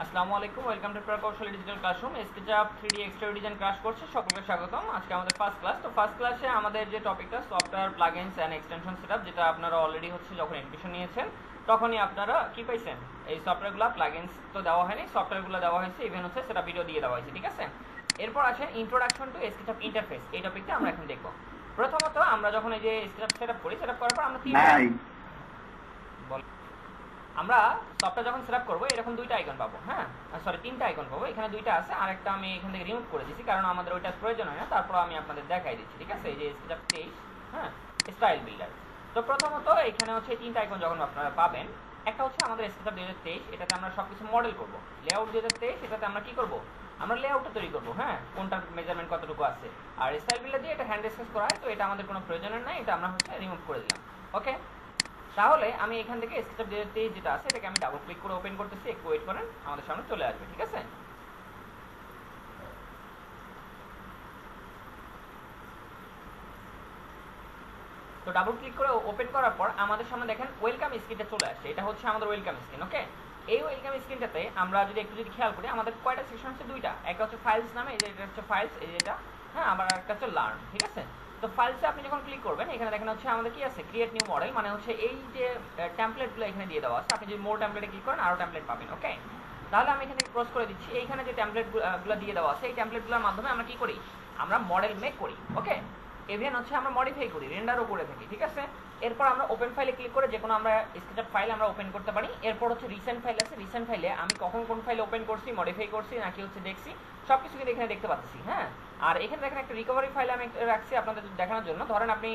আসসালামু আলাইকুম, welcome to প্রকৌশলী digital classroom. SketchUp 3D exterior design class করছে, সকলকে স্বাগতম। আজকে আমাদের ফার্স্ট ক্লাস। তো ফার্স্ট ক্লাসে আমাদের যে টপিকটা software plugins and extension setup, যেটা আপনারা অলরেডি হচ্ছে যখন এডমিশন নিয়েছেন তখনই আপনারা কি পাইছেন, এই সফটওয়্যারগুলো প্লাগইনস তো দেওয়া হয়নি, সফটওয়্যারগুলো দেওয়া হয়েছে, ইভেন হচ্ছে সেটা ভিডিও দিয়ে দেওয়া হয়েছে, ঠিক আছে। এরপর আছে ইন্ট্রোডাকশন টু স্কেচআপ ইন্টারফেস, এই টপিকটা আমরা এখন দেখব। প্রথমত আমরা যখন এই যে স্কেচআপ সেটআপ করি, সেটআপ করার পর আমরা আমরা সফটওয়্যার যখন সেটআপ করব এরকম দুইটা আইকন পাবো, হ্যাঁ সরি তিনটা আইকন পাবো। এখানে দুইটা আছে, আরেকটা আমি এখান থেকে রিমুভ করে দিয়েছি কারণ আমাদের ওইটা প্রয়োজন হয় না। তারপর আমি আপনাদের দেখাই দিচ্ছি, ঠিক আছে। এই যে স্কেচআপ 23, হ্যাঁ স্টাইল বিল্ডার। তো প্রথমত এখানে হচ্ছে তিনটা আইকন যখন আপনারা পাবেন, একটা হচ্ছে আমাদের স্কেচআপ 2023, এটাতে আমরা সবকিছু মডেল করব। লেআউট 2023, এটাতে আমরা কি করব, আমরা লেআউটটা তৈরি করব, হ্যাঁ কোনটার মেজারমেন্ট কতটুকু আছে। আর স্টাইল বিল্ডার দিয়ে এটা হ্যান্ড স্কেচ করা হয়, তো এটা আমাদের কোনো প্রয়োজনের নাই, এটা আমরা হচ্ছে রিমুভ করে দিলাম। ওকে, তাহলে আমি এখান থেকে স্কেচআপ 2023 যেটা আছে এটাকে আমি ডাবল ক্লিক করে ওপেন করতেছি, একটু ওয়েট করেন, আমাদের সামনে চলে আসবে, ঠিক আছে। তো ডাবল ক্লিক করে ওপেন করার পর আমাদের সামনে দেখেন ওয়েলকাম স্ক্রিনটা চলে আসছে, এটা হচ্ছে আমাদের ওয়েলকাম স্ক্রিন। ওকে, এই ওয়েলকাম স্ক্রিনটাতে আমরা যদি একটু খেয়াল করি, আমাদের কয়টা সেকশন আছে, দুইটা। একটা হচ্ছে ফাইলস নামে, এই যে এটা হচ্ছে ফাইলস, এই যেটা, হ্যাঁ আবার একটা হচ্ছে লার্ন, ঠিক আছে। তো ফাইলসে আপনি যখন ক্লিক করবেন, এখানে দেখেন হচ্ছে আমাদের কি আছে, ক্রিয়েট নিউ মডেল, মানে হচ্ছে এই যে টেমপ্লেটগুলো এখানে দিয়ে দেওয়া আছে। আপনি যদি মোর টেমপ্লেটে ক্লিক করেন আরও টেমপ্লেট পাবেন। ওকে, তাহলে আমি এখানে ক্রস করে দিচ্ছি, এইখানে যে টেমপ্লেটগুলো দিয়ে দেওয়া আছে এই টেমপ্লেটগুলোর মাধ্যমে আমরা কি করি, আমরা মডেল মেক করি। ওকে, ইভেন হচ্ছে আমরা মডিফাই করি, রেন্ডারও করে থাকি, ঠিক আছে। এরপর আমরা ওপেন ফাইলে ক্লিক করে যে কোনো আমরা স্কেচআপ ফাইল আমরা ওপেন করতে পারি। এরপর হচ্ছে রিসেন্ট ফাইল আছে, রিসেন্ট ফাইলে আমি কখন কোন ফাইল ওপেন করছি, মডিফাই করছি নাকি হচ্ছে দেখছি, সব কিছু কিন্তু এখানে দেখতে পাচ্ছি, হ্যাঁ। আর এখানে দেখেন একটা রিকভারি ফাইল আমি রাখছি আপনাদের দেখানোর জন্য। ধরেন আপনি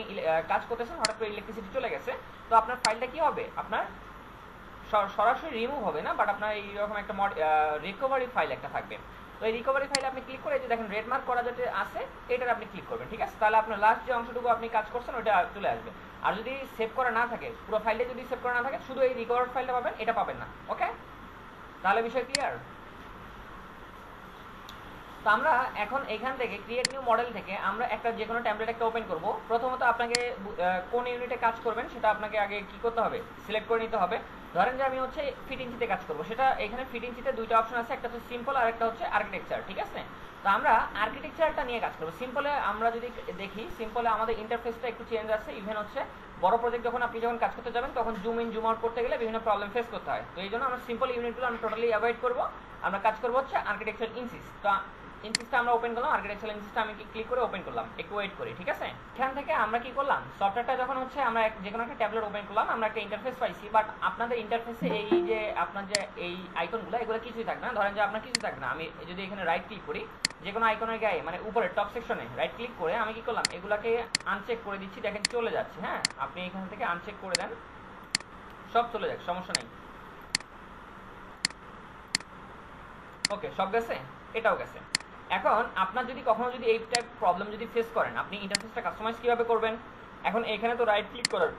কাজ করতেছেন, হঠাৎ করে ইলেকট্রিসিটি চলে গেছে, তো আপনার ফাইলটা কি হবে, আপনার সরাসরি রিমুভ হবে না, বাট আপনার এইরকম একটা রিকভারি ফাইল একটা থাকবে। তো এই রিকভারি ফাইলে আপনি ক্লিক করে যে দেখেন রেড মার্ক করা যেটা আছে এটার আপনি ক্লিক করবেন, ঠিক আছে। তাহলে আপনার লাস্ট যে অংশটুকু আপনি কাজ করছেন ওটা চলে আসবে। আর যদি সেভ করা না থাকে, পুরো ফাইলটা যদি সেভ করা না থাকে, শুধু এই রিকভার ফাইলটা পাবেন, এটা পাবেন না। ওকে, তাহলে বিষয় ক্লিয়ার। তো আমরা এখন এখান থেকে ক্রিয়েট নিউ মডেল থেকে আমরা একটা যে কোনো টেমপ্লেট একটা ওপেন করব। প্রথমত আপনাকে কোন ইউনিটে কাজ করবেন সেটা আপনাকে আগে কি করতে হবে, সিলেক্ট করে নিতে হবে। ধরেন যে আমি হচ্ছে ফিট ইঞ্চিতে কাজ করব, সেটা এখানে ফিট ইঞ্চিতে দুইটা অপশন আছে, একটা হচ্ছে সিম্পল আর একটা হচ্ছে আর্কিটেকচার, ঠিক আছে। তো আমরা আর্কিটেকচারটা নিয়ে কাজ করব। সিম্পলে আমরা যদি দেখি, সিম্পলে আমাদের ইন্টারফেসটা একটু চেঞ্জ আছে, ইভেন হচ্ছে বড় প্রজেক্ট যখন আপনি যখন কাজ করতে যাবেন তখন জুম ইন জুম আউট করতে গেলে বিভিন্ন প্রবলেম ফেস করতে হয়। তো এই জন্য আমরা সিম্পল ইউনিটগুলো আমরা টোটালি অ্যাভয়েড করব, আমরা কাজ করবো হচ্ছে আর্কিটেকচার ইনসিস। তো ইনসিসটা আমরা ওপেন করলাম, আর্কিটেকচার ইনসিসটা আমি ক্লিক করে ওপেন করলাম, একটু ওয়েট করি, ঠিক আছে। এখান থেকে আমরা কি করলাম, সফটওয়্যারটা যখন হচ্ছে আমরা যে কোনো একটা ট্যাবলেট ওপেন করলাম, আমরা একটা ইন্টারফেস পাইছি, বাট আপনাদের ইন্টারফেসে এই যে আপনার যে এই আইকনগুলো এগুলো কিছুই থাকবে না। ধরেন যে আপনার কিছু থাকবে না, আমি যদি এখানে রাইট ক্লিক করি, যে কোনো আইকনের গায়ে মানে উপরে টপ সেকশনে রাইট ক্লিক করে আমি কি করলাম, এগুলাকে আনচেক করে দিচ্ছি, দেখেন চলে যাচ্ছে, হ্যাঁ আপনি এখান থেকে আনচেক করে দেন, সব চলে যাক, সমস্যা নেই। ওকে, সব গেছে, এটাও গেছে। এখন আপনার যদি কখনো যদি এই টাইপ প্রবলেম যদি ফেস করেন, আপনি ইন্টারফেসটা কাস্টমাইজ কীভাবে করবেন। এখন এখানে তো রাইট ক্লিক করার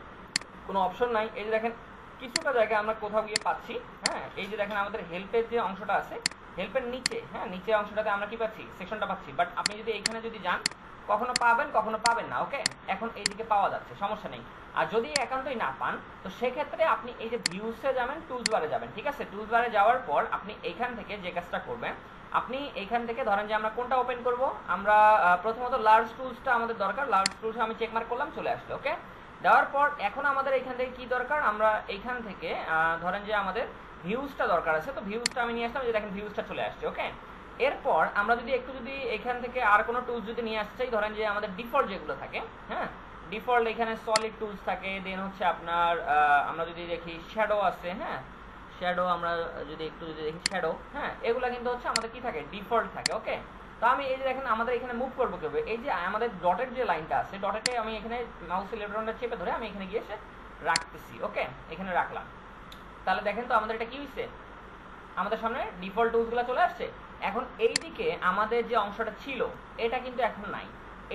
কোনো অপশন নাই, এই যে দেখেন কিছুটা জায়গায় আমরা কোথাও গিয়ে পাচ্ছি, হ্যাঁ এই যে দেখেন আমাদের হেল্পের যে অংশটা আছে, হেল্পের নিচে, হ্যাঁ নিচে অংশটাতে আমরা কি পাচ্ছি, সেকশনটা পাচ্ছি। বাট আপনি যদি এখানে যদি যান, কখনো পাবেন কখনো পাবেন না। ওকে, এখন এইদিকে পাওয়া যাচ্ছে, সমস্যা নেই। আর যদি একান্তই না পান, তো সেক্ষেত্রে আপনি এই যে ভিউসে যাবেন, টুলস বারে যাবেন, ঠিক আছে। টুলস বারে যাওয়ার পর আপনি এইখান থেকে যে কাজটা করবেন, আপনি এইখান থেকে ধরেন যে আমরা কোনটা ওপেন করব, আমরা প্রথমত লার্জ টুলসটা আমাদের দরকার, লার্জ টুলস আমি চেক মার্ক করলাম, চলে আসলো। ওকে, দেওয়ার পর এখন আমাদের এইখান থেকে কি দরকার, আমরা এইখান থেকে ধরেন যে আমাদের ভিউজটা দরকার আছে, তো ভিউজটা আমি নিয়ে আসলাম, যে দেখেন ভিউজটা চলে আসছে। ওকে, এরপর আমরা যদি একটু যদি এখান থেকে আর কোনো টুলস যদি নিয়ে আসতে চাই, ধরেন যে আমাদের ডিফল্ট যেগুলো থাকে, হ্যাঁ ডিফল্ট এখানে সলিড টুলস থাকে, দেন হচ্ছে আপনার আমরা যদি দেখি শ্যাডো আছে, হ্যাঁ শ্যাডো আমরা যদি একটু যদি দেখি শ্যাডো, হ্যাঁ এগুলো কিন্তু হচ্ছে আমাদের কি থাকে, ডিফল্ট থাকে। ওকে, তো আমি এই যে দেখেন আমাদের এখানে মুভ করবো কীভাবে, এই যে আমাদের ডটের যে লাইনটা আছে, ডটেতে আমি এখানে মাউসের লেফট বাটনটা চেপে ধরে আমি এখানে গিয়ে এসে রাখতেছি। ওকে, এখানে রাখলাম, তাহলে দেখেন তো আমাদের এটা কি হয়েছে, আমাদের সামনে ডিফল্ট টুলসগুলো চলে আসছে। এখন এই দিকে আমাদের যে অংশটা ছিল এটা কিন্তু এখন নাই,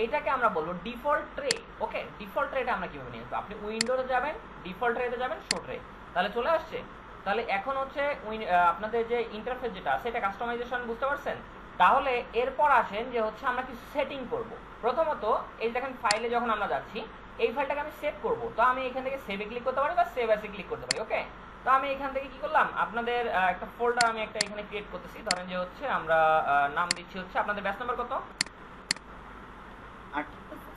এইটাকে আমরা বলবো ডিফল্ট ট্রে। ওকে, ডিফল্ট ট্রেটা আমরা কিভাবে নিয়ে আসবো, আপনি উইন্ডোতে যাবেন, ডিফল্ট ট্রেতে যাবেন, শো ট্রে, তাহলে চলে আসছে। তাহলে এখন হচ্ছে আপনাদের যে ইন্টারফেস যেটা আছে এটা কাস্টমাইজেশন, বুঝতে পারছেন। তাহলে এরপর আসেন যে হচ্ছে আমরা কিছু সেটিং করব। প্রথমত এই দেখেন ফাইলে যখন আমরা যাচ্ছি, এই ফাইলটাকে আমি সেভ করব, তো আমি এখান থেকে সেভে ক্লিক করতে পারি বা সেভ অ্যাসে ক্লিক করতে পারি। ওকে, তো আমি এখান থেকে কি করলাম, আপনাদের একটা ফোল্ডার আমি একটা এখানে ক্রিয়েট করতেছি। ধরেন যে হচ্ছে আমরা নাম দিচ্ছি হচ্ছে আপনাদের ব্যাচ নাম্বার কত,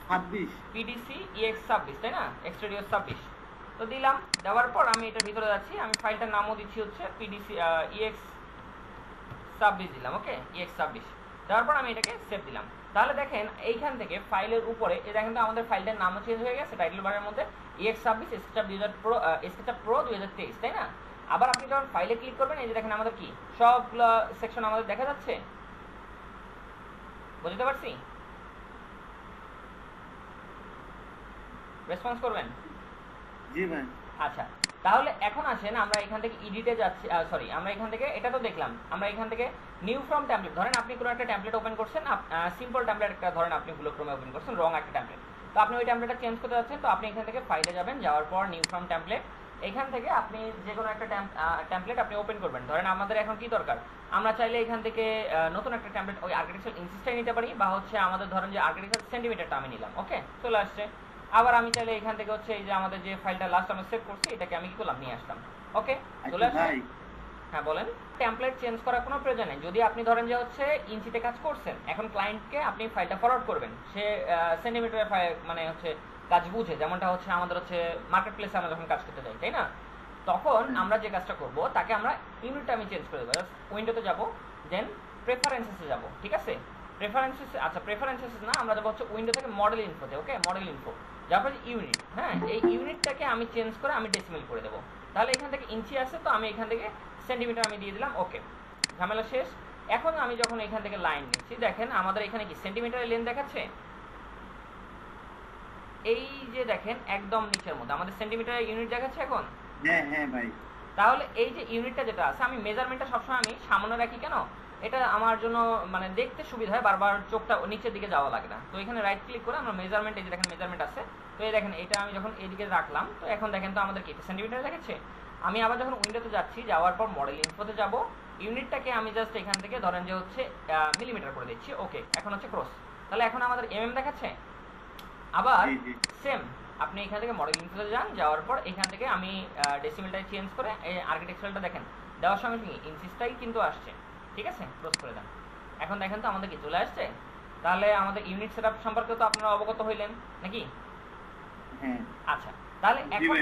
26 পিডিসি EX 26, তাই না, এক্সটেরিয়র 26। তো দিলাম, দেওয়ার পর আমি এটার ভিতরে যাচ্ছি, আমি ফাইলটার নামও দিচ্ছি হচ্ছে পিডিসি EX 26 দিলাম। ওকে, EX 26 দেওয়ার পর আমি এটাকে সেভ দিলাম। তাহলে দেখেন এইখান থেকে ফাইলের উপরে এই দেখেন তো আমাদের ফাইলটার নামও চেঞ্জ হয়ে গেছে, টাইটেল বারের মধ্যে EX 26 SketchUp Pro 2023, তাই না। আবার আপনি যখন ফাইলে ক্লিক করবেন এই যে দেখেন আমাদের কি সবগুলো সেকশন আমাদের দেখা যাচ্ছে, বুঝতে পারছি? রেসপন্স করবেন? জি ভাই। আচ্ছা, তাহলে এখন আসেন আমরা এখান থেকে এডিটে যাচ্ছি, সরি আমরা এখান থেকে এটা তো দেখলাম, আমরা এখান থেকে নিউ ফ্রম টেমপ্লেট, ধরেন আপনি কোনো একটা টেমপ্লেট ওপেন করছেন, সিম্পল টেমপ্লেট একটা ধরেন আপনি ভুলক্রমে ওপেন করছেন, রং একটা টেমপ্লেট, তো আপনি ওই টেমপ্লেটটা চেঞ্জ করতে যাচ্ছেন, তো আপনি এখান থেকে ফাইলে যাবেন, যাওয়ার পর নিউ ফ্রম টেমপ্লেট, এখান থেকে আপনি যে কোনো একটা টেমপ্লেট আপনি ওপেন করবেন। ধরেন আমাদের এখন কি দরকার, আমরা চাইলে এখান থেকে নতুন একটা টেমপ্লেট ওই আর্কিটেকচার ইনসিস্টাই নিতে পারি, বা হচ্ছে আমাদের ধরেন যে আর্কিটেকচার সেন্টিমিটারটা আমি নিলাম। ওকে, চলে আসছে। আবার আমি চাইলে এখান থেকে হচ্ছে এই যে আমাদের যে ফাইলটা লাস্ট আমি সেভ করছি এটাকে আমি কি করলাম, নিয়ে আসলাম। ওকে, চলে আসছে। হ্যাঁ বলেন। টেমপ্লেট চেঞ্জ করার কোনো প্রয়োজন নেই। যদি আপনি ধরেন যে হচ্ছে ইঞ্চিতে কাজ করছেন, এখন ক্লায়েন্টকে আপনি ফাইলটা ফরওয়ার্ড করবেন, সে সেন্টিমিটারে মানে হচ্ছে কাজ বুঝে, যেমনটা হচ্ছে আমাদের হচ্ছে মার্কেট প্লেসে আমরা যখন কাজ করতে যাই, তাই না, তখন আমরা যে কাজটা করব তাকে আমরা ইউনিটটা আমি চেঞ্জ করে দেবো। উইন্ডোতে যাব, দেন প্রেফারেন্সেসে যাব, ঠিক আছে, প্রেফারেন্সেস, আচ্ছা প্রেফারেন্সেস না, আমরা যাবো হচ্ছে উইন্ডো থেকে মডেল ইনফোতে। ওকে, মডেল ইনফো যাওয়ার পর ইউনিট, হ্যাঁ এই ইউনিটটাকে আমি চেঞ্জ করে আমি ডেসিমেল করে দেবো। তাহলে এখান থেকে ইঞ্চি আছে, তো আমি এখান থেকে সেন্টিমিটার আমি দিয়ে দিলাম। ওকে, ঝামেলা শেষ। এখন আমি যখন এখান থেকে লাইন নিচ্ছি, দেখেন আমাদের এখানে কি সেন্টিমিটারের লেন দেখাচ্ছে, এই যে দেখেন একদম নিচের মধ্যে আমাদের সেন্টিমিটারের ইউনিট দেখাচ্ছে এখন। হ্যাঁ হ্যাঁ ভাই। তাহলে এই যে ইউনিটটা যেটা আছে, আমি মেজারমেন্টটা সবসময় আমি সামনে রাখি, কেন, এটা আমার জন্য মানে দেখতে সুবিধা হয়, বারবার চোখটা নিচের দিকে যাওয়া লাগে না। তো এখানে রাইট ক্লিক করে আমরা মেজারমেন্ট, এই যে দেখেন মেজারমেন্ট আছে, তো এই দেখেন এটা আমি যখন এদিকে রাখলাম, তো এখন দেখেন তো আমাদের কি সেন্টিমিটার দেখাচ্ছে। আমি আবার যখন উইন্ডোতে যাচ্ছি, যাওয়ার পর মডেল ইনফোতে যাব, ইউনিটটাকে আমি জাস্ট এখান থেকে ধরেন যে হচ্ছে মিলিমিটার করে দিচ্ছি। ওকে, এখন হচ্ছে ক্রস, তাহলে এখন আমাদের দেখাচ্ছে। আবার সেম আপনি এখান থেকে মডেল ইনফোতে যান, যাওয়ার পর এখান থেকে আমি ডেসিমেলটা চেঞ্জ করে এই আর্কিটেকচারটা দেখেন দেওয়ার সঙ্গে সঙ্গে ইঞ্চিসটাই কিন্তু আসছে, ঠিক আছে, ক্রস করে দেন। এখন দেখেন তো আমাদের কি চলে আসছে। তাহলে আমাদের ইউনিট সেটআপ সম্পর্কে তো আপনারা অবগত হইলেন নাকি? হ্যাঁ। আচ্ছা, তাহলে এখন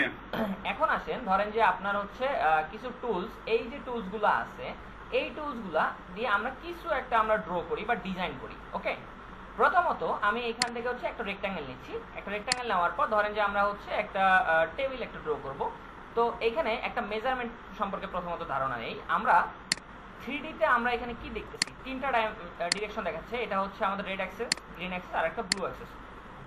এখন আসেন, ধরেন যে আপনার হচ্ছে কিছু টুলস, এই যে টুলসগুলো আছে এই টুলসগুলা দিয়ে আমরা কিছু একটা আমরা ড্র করি বা ডিজাইন করি। ওকে, প্রথমত আমি এখান থেকে হচ্ছে একটা রেক্ট্যাঙ্গেল নিচ্ছি। একটা রেক্ট্যাঙ্গেল নেওয়ার পর ধরেন যে আমরা হচ্ছে একটা টেবিল একটা ড্র করব। তো এখানে একটা মেজারমেন্ট সম্পর্কে প্রথমত ধারণা নেই। আমরা 3D তে আমরা এখানে কি দেখতেছি, তিনটা ডিরেকশন দেখাচ্ছে, এটা হচ্ছে আমাদের রেড অ্যাক্সেস, গ্রিন অ্যাক্সেস আর একটা ব্লু অ্যাক্সেস,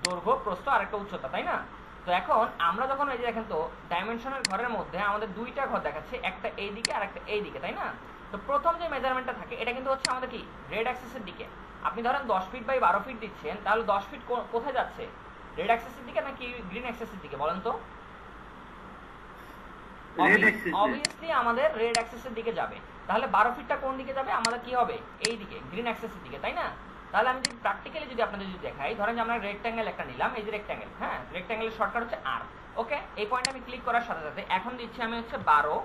দৈর্ঘ্য প্রস্থ আর একটা উচ্চতা, তাই না। তো এখন আমরা যখন এই যে দেখেন তো ডাইমেনশনের ঘরের মধ্যে আমাদের দুইটা ঘর দেখাচ্ছে, একটা এই দিকে আর একটা এই দিকে, তাই না। তো প্রথম যে মেজারমেন্টটা থাকে এটা কিন্তু হচ্ছে আমাদের কি রেড অ্যাক্সেসের দিকে। আপনি ধরেন 10 ফিট বাই 12 ফিট দিচ্ছেন, তাহলে 10 ফিট কোথায় যাচ্ছে, রেড অ্যাক্সেসের দিকে নাকি গ্রিন অ্যাক্সেসের দিকে বলেন তো? অবভিয়াসলি আমাদের রেড অ্যাক্সেসের দিকে যাবে। তাহলে 12 ফিটটা কোন দিকে যাবে, আমাদের কি হবে, এই দিকে, গ্রিন অ্যাক্সেসের দিকে, তাই না। তাহলে আমি যদি প্র্যাকটিক্যালি যদি আপনাদের যদি দেখাই, ধরেন যে আমরা রেক্ট্যাঙ্গেল একটা নিলাম, এই যে রেক্ট্যাঙ্গেল, হ্যাঁ রেক্ট্যাঙ্গেলের শর্টকাট হচ্ছে আর। ওকে, এই পয়েন্টে আমি ক্লিক করার সাথে সাথে এখন দিচ্ছি আমি হচ্ছে 12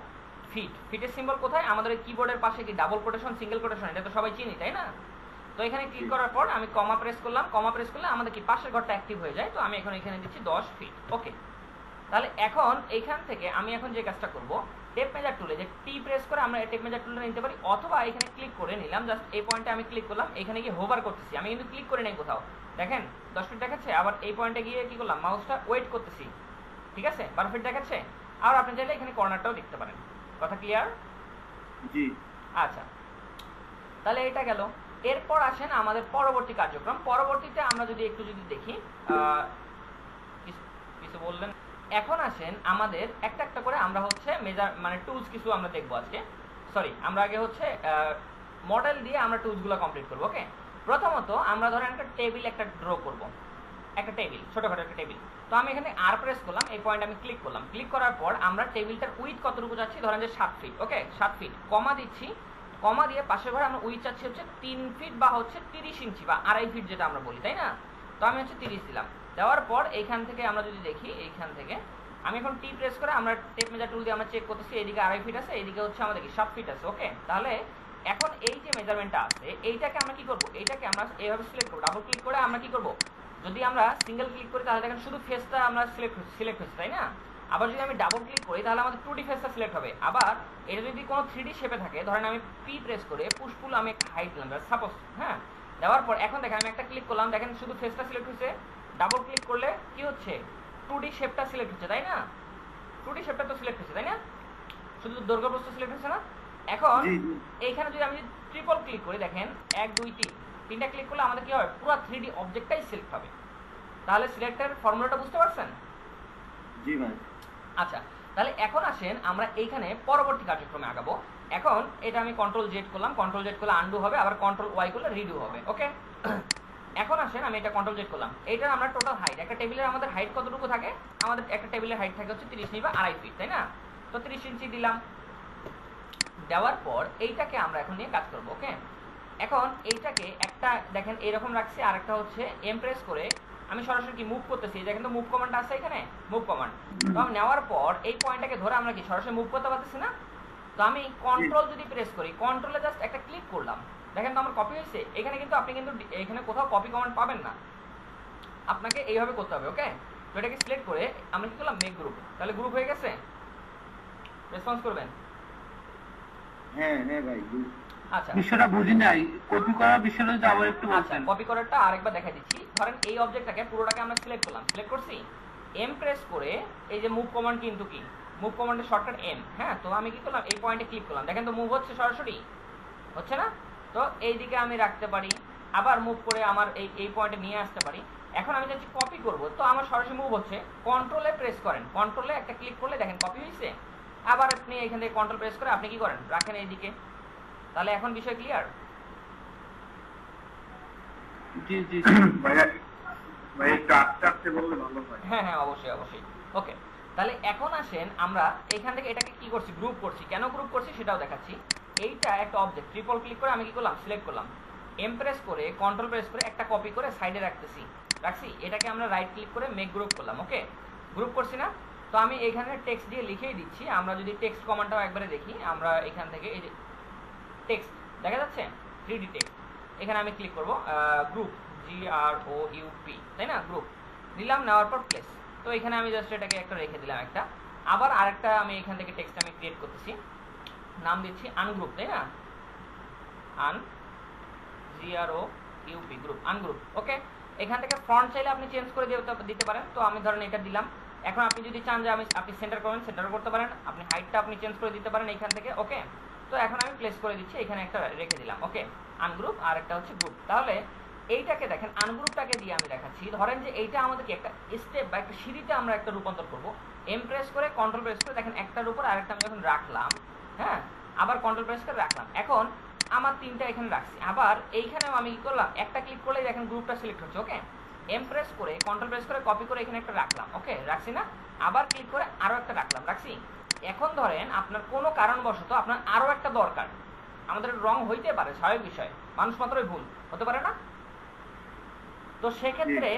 ফিট। ফিটের সিম্বল কোথায়, আমাদের কিবোর্ডের পাশে কি ডাবল কোটেশন সিঙ্গেল কোটেশন, এটা তো সবাই চিনি, তাই না। তো এখানে ক্লিক করার পর আমি কমা প্রেস করলাম, কমা প্রেস করলে আমাদের কি পাশের ঘরটা অ্যাক্টিভ হয়ে যায়। তো আমি এখন এখানে দিচ্ছি 10 ফিট। ওকে, তাহলে এখন এইখান থেকে আমি এখন যে কাজটা করব, টেপ মেজার টুলে যে টি প্রেস করে আমরা টেপ মেজার টুলটা নিতে পারি, অথবা এখানে ক্লিক করে নিলাম, জাস্ট এই পয়েন্টে আমি ক্লিক করলাম, এখানে গিয়ে হোভার করতেছি, আমি কিন্তু ক্লিক করে নেই কোথাও, দেখেন 10 ফিট দেখাচ্ছে। আবার এই পয়েন্টে গিয়ে কি করলাম, মাউসটা ওয়েট করতেছি, ঠিক আছে, 12 ফিট দেখাচ্ছে। আর আপনি চাইলে এখানে কর্নারটাও দেখতে পারেন। কথা ক্লিয়ার? জি। আচ্ছা, তাহলে এটা গেল। এরপর আসেন আমাদের পরবর্তী কার্যক্রম। পরবর্তীতে আমরা যদি একটু যদি দেখি, কিছু বললেন। এখন আসেন আমাদের একটা একটা করে আমরা হচ্ছে মেজার মানে টুলস কিছু আমরা দেখবো আজকে। সরি, আমরা আগে হচ্ছে মডেল দিয়ে আমরা টুলসগুলো কমপ্লিট করবো। ওকে, প্রথমত আমরা ধরেন একটা টেবিল একটা ড্র করব, একটা টেবিল, ছোটখাটো একটা টেবিল। তো আমি এখানে আর প্রেস করলাম, এই পয়েন্ট আমি ক্লিক করলাম। ক্লিক করার পর আমরা টেবিলটার উইথ কতটুকু যাচ্ছি, ধরেন যে 7 ফিট। ওকে, 7 ফিট কমা দিচ্ছি, কমা দিয়ে পাশের ঘরে আমরা উইথ চাচ্ছি হচ্ছে 3 ফিট বা হচ্ছে 30 ইঞ্চি বা 2.5 ফিট যেটা আমরা বলি, তাই না। তো আমি হচ্ছে 30 দিলাম। দেওয়ার পর এইখান থেকে আমরা যদি দেখি, এইখান থেকে আমি এখন টি প্রেস করে আমরা টেপ মেজার টুল দিয়ে আমরা চেক করতেছি, এইদিকে 2.5 ফিট আছে, এইদিকে হচ্ছে আমাদের কি 7 ফিট আছে। ওকে, তাহলে এখন এই যে মেজারমেন্টটা আছে এইটাকে আমরা কি করব, এইটাকে আমরা এইভাবে সিলেক্ট করব। ডাবল ক্লিক করে আমরা কি করব, যদি আমরা সিঙ্গেল ক্লিক করি তাহলে দেখেন শুধু ফেসটা আমরা সিলেক্ট হচ্ছে, তাই না? আবার যদি আমি ডাবল ক্লিক করি তাহলে আমাদের 2D ফেসটা সিলেক্ট হবে। আবার এটা যদি কোনো 3D শেপে থাকে, ধরেন আমি পি প্রেস করে পুশ পুল আমি একটা হাইট দিলাম সাপোজ, হ্যাঁ, দেওয়ার পর এখন দেখেন আমি একটা ক্লিক করলাম, দেখেন শুধু ফেসটা সিলেক্ট হচ্ছে। ডাবল ক্লিক করলে কি হচ্ছে, 2D শেপটা সিলেক্ট হচ্ছে, তাই না? 2D শেপটা তো সিলেক্ট হচ্ছে, তাই না? শুধু দৈর্ঘ্য প্রস্থ সিলেক্ট হচ্ছে না? এখন এইখানে যদি আমি ট্রিপল ক্লিক করি, দেখেন 1 2 3 তিনটা ক্লিক করলে আমাদের কি হবে, পুরো 3D অবজেক্টটাই সিলেক্ট হবে। তাহলে সিলেক্টের ফর্মুলাটা বুঝতে পারছেন? জি ভাই। আচ্ছা, তাহলে এখন আসেন আমরা এইখানে পরবর্তী কার্যক্রমে আগাবো। এখন এটা আমি কন্ট্রোল জেড করলাম, কন্ট্রোল জেড করলে আনডু হবে, আবার কন্ট্রোল ওয়াই করলে রিডু হবে। ওকে, এখন আসেন আমি এটা কন্ট্রোল জেড করলাম, এইটার আমরা টোটাল হাইট, একটা টেবিলের আমাদের হাইট কতটুকু থাকে, আমাদের একটা টেবিলের হাইট থাকে হচ্ছে 30 ইঞ্চি বা 2.5 ফিট, তাই না? তো 30 ইঞ্চি দিলাম, দেওয়ার পর এইটাকে আমরা এখন নিয়ে কাজ করব। ওকে, এখন এইটাকে একটা দেখেন এরকম রাখছি, আর একটা হচ্ছে এমপ্রেস করে আমি সরাসরি কি মুভ করতেছি, দেখেন তো মুভ কমান্ড আছে এখানে, মুভ কমান্ড। তো আমি নেওয়ার পর এই পয়েন্টটাকে ধরে আমরা কি সরাসরি মুভ করতে পারতেছি না? তো আমি কন্ট্রোল যদি প্রেস করি, কন্ট্রোলে জাস্ট একটা ক্লিক করলাম, দেখেন তো আমার কপি হয়েছে। এখানে কিন্তু আপনি কিন্তু এখানে কোথাও কপি কমান্ড পাবেন না, আপনাকে এইভাবে করতে হবে। ওকে, তো এটাকে সিলেক্ট করে আমরা কি করলাম, মেক গ্রুপ। তাহলে গ্রুপ হয়ে গেছে, রেসপন্স করবেন। হ্যাঁ হ্যাঁ ভাই। আচ্ছা, বিষয়টা বুঝি নাই, কপি করার বিষয়টা যদি আবার একটু আচ্ছা, বলতেন। কপি করারটা আরেকবার দেখাই দিচ্ছি। ধরেন এই অবজেক্টটাকে পুরোটাকে আমরা সিলেক্ট করলাম, সিলেক্ট করছি, এম প্রেস করে এই যে মুভ কমান্ড, কিন্তু কি মুভ কমান্ডের শর্টকাট এম, হ্যাঁ। তো আমি কি করলাম, এই পয়েন্টে ক্লিক করলাম, দেখেন তো মুভ হচ্ছে, সরাসরি হচ্ছে না? তো এইদিকে আমি রাখতে পারি, আবার মুভ করে আমার এই পয়েন্টে নিয়ে আসতে পারি। এখন আমি চাচ্ছি কপি করব, তো আমার সরাসরি মুভ হচ্ছে, কন্ট্রোলে প্রেস করেন, কন্ট্রোলে একটা ক্লিক করলে দেখেন কপি হয়েছে। আবার আপনি এখান থেকে কন্ট্রোল প্রেস করে আপনি কি করেন, রাখেন এইদিকে। তাহলে এখন বিষয় ক্লিয়ার? জি জি ভাইয়া ভাই একটু আস্তে আস্তে বললে ভালো হয়। হ্যাঁ হ্যাঁ, অবশ্যই অবশ্যই। ওকে, তাহলে এখন আসেন আমরা এখান থেকে এটাকে কি করছি, গ্রুপ করছি। কেন গ্রুপ করছি সেটাও দেখাচ্ছি। এইটা একটা অবজেক্ট, ট্রিপল ক্লিক করে আমি কি করলাম, সিলেক্ট করলাম, এম প্রেস করে কন্ট্রোল প্রেস করে একটা কপি করে সাইডে রাখছি। এটাকে আমরা রাইট ক্লিক করে মেক গ্রুপ করলাম। ওকে, গ্রুপ করছি না? তো আমি এখানে টেক্সট দিয়ে লিখেই দিচ্ছি। আমরা যদি টেক্সট কমান্ডটাও একবারে দেখি, আমরা এখান থেকে এই যে টেক্সট দেখা যাচ্ছে, 3D টেক্সট, এখানে আমি ক্লিক করব, গ্রুপ, GROUP, তাই না? গ্রুপ দিলাম, নেওয়ার পর প্লেস। তো এখানে আমি জাস্ট এটাকে একটা রেখে দিলাম একটা। আবার আরেকটা আমি এখান থেকে টেক্সট আমি ক্রিয়েট করতেছি, নাম দিচ্ছি আনগ্রুপ, তাই না? GROUP, group, ungroup. ওকে, এখান থেকে ফন্ট চাইলে আপনি চেঞ্জ করে দিতে পারেন। তো আমি ধরেন এটা দিলাম। এখন আপনি যদি চান যে আপনি সেন্টার করবেন, সেন্টার করতে পারেন, আপনি হাইটটা আপনি চেঞ্জ করে দিতে পারেন এখান থেকে। ওকে, তো এখন আমি প্লেস করে দিচ্ছি, এখানে একটা রেখে দিলাম। ওকে, আনগ্রুপ, আর একটা হচ্ছে গ্রুপ। তাহলে এইটাকে দেখেন, আনগ্রুপটাকে দিয়ে আমি দেখাচ্ছি। ধরেন যে এইটা আমাদেরকে একটা স্টেপ বা একটা সিঁড়িতে আমরা একটা রূপান্তর করব। এম প্রেস করে কন্ট্রোল প্রেস করে দেখেন একটার উপর আরেকটা আমি যখন রাখলাম, হ্যাঁ, আবার কন্ট্রোল প্রেস করে রাখলাম, এখন আমার তিনটা এখানে রাখছি। আবার এইখানেও আমি কি করলাম, একটা ক্লিক করলেই দেখেন গ্রুপটা সিলেক্ট হচ্ছে। ওকে, এম প্রেস করে কন্ট্রোল প্রেস করে কপি করে এখানে একটা রাখলাম। ওকে, রাখছি না? আবার ক্লিক করে আরও একটা রাখছি। এখন ধরেন আপনার কোনো কারণবশত আপনার আরও একটা দরকার, আমাদের রং হইতে পারে, স্বাভাবিক বিষয়, মানুষ মাত্রই ভুল হতে পারে না? তো সেক্ষেত্রে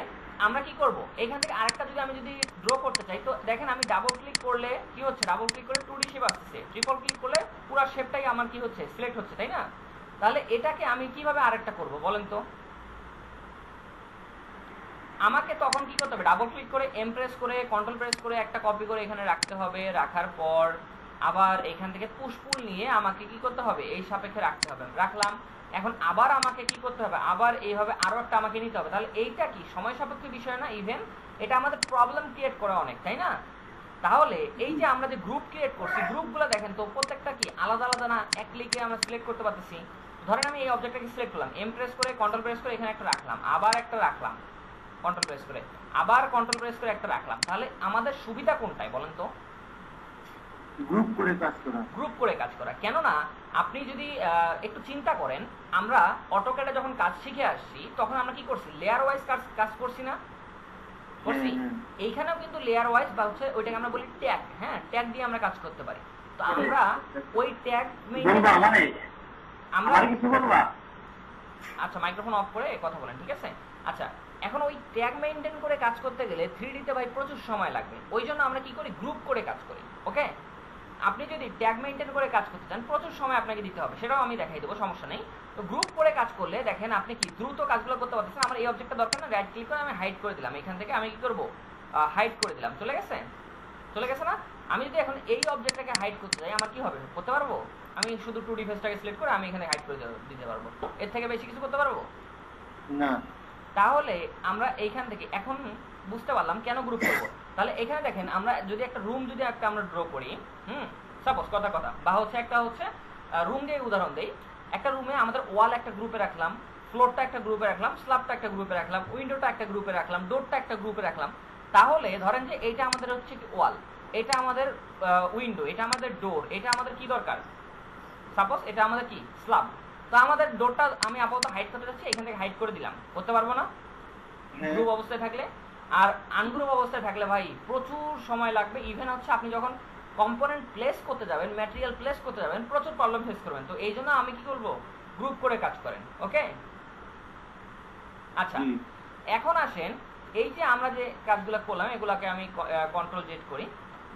আমরা কি করব, এখান থেকে আরেকটা যদি আমি ড্র করতে চাই, তো দেখেন আমি ডাবল ক্লিক করলে কি হচ্ছে, ডাবল ক্লিক করলে 2D শেপ আসতেছে, ট্রিপল ক্লিক করলে পুরো শেপটাই আমার কি হচ্ছে, সিলেক্ট হচ্ছে, তাই না? তাহলে এটাকে আমি কিভাবে আরেকটা করব বলেন তো? আমাকে তখন কি করতে হবে, ডাবল ক্লিক করে এম প্রেস করে কন্ট্রোল প্রেস করে একটা কপি করে এখানে রাখতে হবে। রাখার পর আবার এখান থেকে পুশ পুল নিয়ে আমাকে কি করতে হবে, এই সাপেক্ষে রাখতে হবে। রাখলাম, এখন আবার আমাকে কি করতে হবে, আবার এইভাবে আরো একটা আমাকে নিতে হবে। তাহলে এইটা কি সময় সাপেক্ষ বিষয় না? ইভেন এটা আমাদের প্রবলেম ক্রিয়েট করে অনেক, তাই না? তাহলে এই যে আমরা যে গ্রুপ ক্রিয়েট করছি, গ্রুপগুলো দেখেন তো প্রত্যেকটা কি আলাদা আলাদা না, এক ক্লিকে আমরা সিলেক্ট করতে পারতেছি। ধরেন আমি এই অবজেক্টটাকে সিলেক্ট করলাম, এম প্রেস করে কন্ট্রোল প্রেস করে এখানে একটা রাখলাম, আবার একটা রাখলাম, কন্ট্রোল প্রেস করে আবার কন্ট্রোল প্রেস করে একটা রাখলাম। তাহলে আমাদের সুবিধা কোনটায় বলেন তো? গ্রুপ করে কাজ করা। গ্রুপ করে কাজ করা। কেননা আপনি যদি একটু চিন্তা করেন, আমরা অটোক্যাডে যখন কাজ শিখে আসছি তখন আমরা কি করছি, লেয়ার ওয়াইজ কাজ করছি না? করছি। এইখানেও কিন্তু লেয়ার ওয়াইজ বা হচ্ছে ওইটাকে আমরা বলি ট্যাগ, হ্যাঁ, ট্যাগ দিয়ে আমরা কাজ করতে পারি। তো আমরা ওই ট্যাগ আমরা কিছু বলবা? আচ্ছা, মাইক্রোফোন অফ করে কথা বলেন, ঠিক আছে? আচ্ছা, এখন ওই ট্যাগ মেনটেন করে কাজ করতে গেলে 3D তে ভাই প্রচুর সময় লাগবে। ওই জন্য আমরা কি করি, গ্রুপ করে কাজ করি। ওকে, আপনি যদি ট্যাগ মেনটেন করে কাজ করতে চান প্রচুর সময় আপনাকে দিতে হবে, সেটাও আমি দেখাই দেবো, সমস্যা নেই। তো গ্রুপ করে কাজ করলে দেখেন আপনি কি দ্রুত কাজগুলো করতে পারতেছেন। আমার এই অবজেক্টটা দরকার না, রাইট ক্লিক করে আমি হাইড করে দিলাম, এখান থেকে আমি কি করব, হাইড করে দিলাম, চলে গেছে, চলে গেছে না? আমি যদি এখন এই অবজেক্টটাকে হাইড করতে চাই আমার কি হবে, করতে পারবো? আমি শুধু 2D ফেসটাকে সিলেক্ট করে আমি এখানে হাইড করে দিতে পারবো, এর থেকে বেশি কিছু করতে পারবো না। তাহলে আমরা এইখান থেকে এখন বুঝতে পারলাম কেন গ্রুপ করবো। তাহলে এখানে দেখেন আমরা যদি একটা রুম যদি একটা আমরা ড্র করি, সাপোজ কথা বা হচ্ছে একটা হচ্ছে রুম দিয়ে উদাহরণ দেই, একটা রুমে আমাদের ওয়াল একটা গ্রুপে রাখলাম, ফ্লোরটা একটা গ্রুপে রাখলাম, স্ল্যাবটা একটা গ্রুপে রাখলাম, উইন্ডোটা একটা গ্রুপে রাখলাম, ডোরটা একটা গ্রুপে রাখলাম। তাহলে ধরেন যে এইটা আমাদের হচ্ছে কি ওয়াল, এটা আমাদের উইন্ডো, এটা আমাদের ডোর, এটা আমাদের কি দরকার, সাপোজ এটা আমাদের কি স্ল্যাব। তো আমাদের ডোরটা আমি আপাতত হাইড করতে যাচ্ছি, এখান থেকে হাইড করে দিলাম, করতে পারবো না গ্রুপ অবস্থায় থাকলে। আর আনগ্রুপ অবস্থায় থাকলে ভাই প্রচুর সময় লাগবে। ইভেন হচ্ছে আপনি যখন কম্পোনেন্ট প্লেস করতে যাবেন, ম্যাটেরিয়াল প্লেস করতে যাবেন, প্রচুর প্রবলেম ফেস করবেন। তো এই জন্য আমি কি করব, গ্রুপ করে কাজ করেন। ওকে, আচ্ছা এখন আসেন, এই যে আমরা যে কাজগুলো করলাম এগুলাকে আমি কন্ট্রোল জেড করি,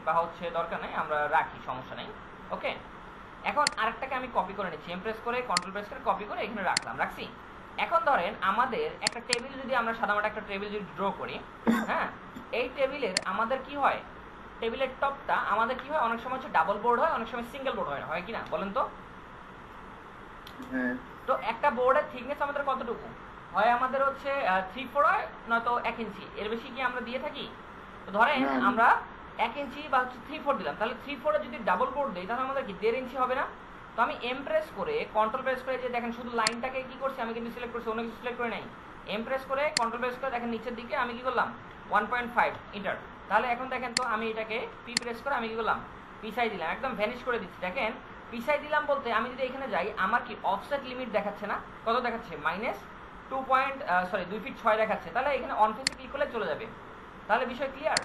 বা হচ্ছে দরকার নেই আমরা রাখি, সমস্যা নেই। ওকে, এখন আরেকটাকে আমি কপি করে নিচ্ছি, এমপ্রেস করে কন্ট্রোল প্রেস করে কপি করে এখানে রাখছি। এখন ধরেন আমাদের একটা টেবিল যদি আমরা সাধারণত একটা টেবিল যদি ড্র করি, হ্যাঁ, এই টেবিলের আমাদের কি হয়, টেবিলের টপটা আমাদের কি হয়, অনেক সময় হচ্ছে ডাবল বোর্ড হয়, অনেক সময় সিঙ্গেল বোর্ড হয় কি না বলেন তো? তো একটা বোর্ডের থিকনেস আমাদের কতটুকু হয়, আমাদের হচ্ছে 3/4 হয়, নয়তো 1 ইঞ্চি, এর বেশি কি আমরা দিয়ে থাকি? তো ধরেন আমরা 1 ইঞ্চি বা হচ্ছে 3/4 দিলাম, তাহলে 3/4 যদি ডাবল বোর্ড দিই তাহলে আমাদের কি 1.5 ইঞ্চি হবে না? তো আমি এমপ্রেস করে কন্ট্রোল প্রেস করে, যে দেখেন শুধু লাইনটাকে কি করছি আমি কিন্তু সিলেক্ট করছি, অন্য কিছু সিলেক্ট করে নাই, এমপ্রেস করে কন্ট্রোল প্রেস করে দেখেন নিচের দিকে আমি কি করলাম 1.5 ইন্টার। তাহলে এখন দেখেন তো আমি এটাকে পি প্রেস করে আমি কি করলাম, পিছাই দিলাম, একদম ভ্যানিশ করে দিচ্ছি। দেখেন পিছাই দিলাম বলতে আমি যদি এখানে যাই আমার কি অফসেট লিমিট দেখাচ্ছে না, কত দেখাচ্ছে, -2 ফিট 6 দেখাচ্ছে। তাহলে এখানে অন ফেসে ক্লিক করলে চলে যাবে। তাহলে বিষয় ক্লিয়ার,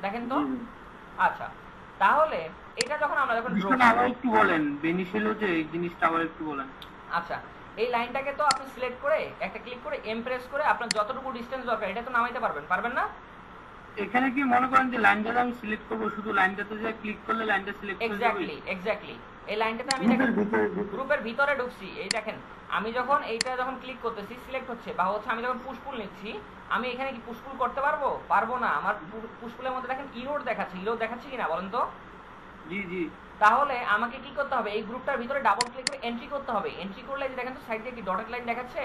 দেখেন তো। আচ্ছা, তাহলে এটা যখন আমরা যখন আবার একটু বলেন, বেনিফিট হচ্ছে এই জিনিসটা আবার একটু বলেন। আচ্ছা, এই লাইনটাকে তো আপনি সিলেক্ট করে একটা ক্লিক করে এমপ্রেস করে আপনার যতটুকু ডিসটেন্স দরকার এটা তো নামাইতে পারবেন না? এখানে কি মনে করেন যে লাইনটাতে আমি সিলেক্ট করব, শুধু লাইনটাতে যে ক্লিক করলে লাইনটা সিলেক্ট হয়ে যাবে? এক্স্যাক্টলি এই লাইনটাতে আমি দেখেন গ্রুপের ভিতরে ঢুকছি, এই দেখেন আমি যখন এইটা যখন ক্লিক করতেছি সিলেক্ট হচ্ছে, বা হচ্ছে আমি যখন পুশ পুল নিচ্ছি, আমি এখানে কি পুশ পুল করতে পারবো না। আমার পুশ পুলের মধ্যে দেখেন ইরোড দেখাচ্ছে কিনা বলেন তো? জি। তাহলে আমাকে কি করতে হবে, এই গ্রুপটার ভিতরে ডাবল ক্লিক করে এন্ট্রি করতে হবে। এন্ট্রি করলে যে দেখেন তো সাইড দিয়ে কি ডটেড লাইন দেখাচ্ছে,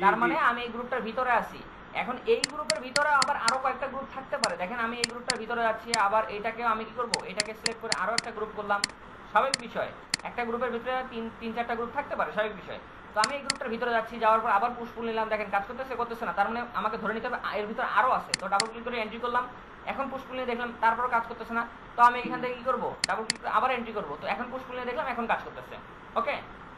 তার মানে আমি এই গ্রুপটার ভিতরে আছি। এখন এই গ্রুপের ভিতরে আবার আরো কয়েকটা গ্রুপ থাকতে পারে, দেখেন আমি এই গ্রুপটার ভিতরে যাচ্ছি, আবার এটাকেও আমি কি করব, এটাকে সিলেক্ট করে আরো একটা গ্রুপ করলাম, স্বাভাবিক বিষয়। একটা গ্রুপের ভিতরে 3-4টা গ্রুপ থাকতে পারে, স্বাভাবিক বিষয়। তো আমি এই গ্রুপটার ভিতরে যাচ্ছি, যাওয়ার পর আবার পুশ পুল নিলাম, দেখেন কাজ করতেছে না, তার মানে আমাকে ধরে নিতে হবে এর ভিতরে আরো আছে। তো ডাবল ক্লিক করে এন্ট্রি করলাম, এখন পুশ পুল নিয়ে দেখলাম তারপরও কাজ করতেছে না, তো আমি এখান থেকে কি করব, ডাবল ক্লিক করে আবার এন্ট্রি করব, তো এখন পুশ পুল নিয়ে দেখলাম এখন কাজ করতেছে। ওকে,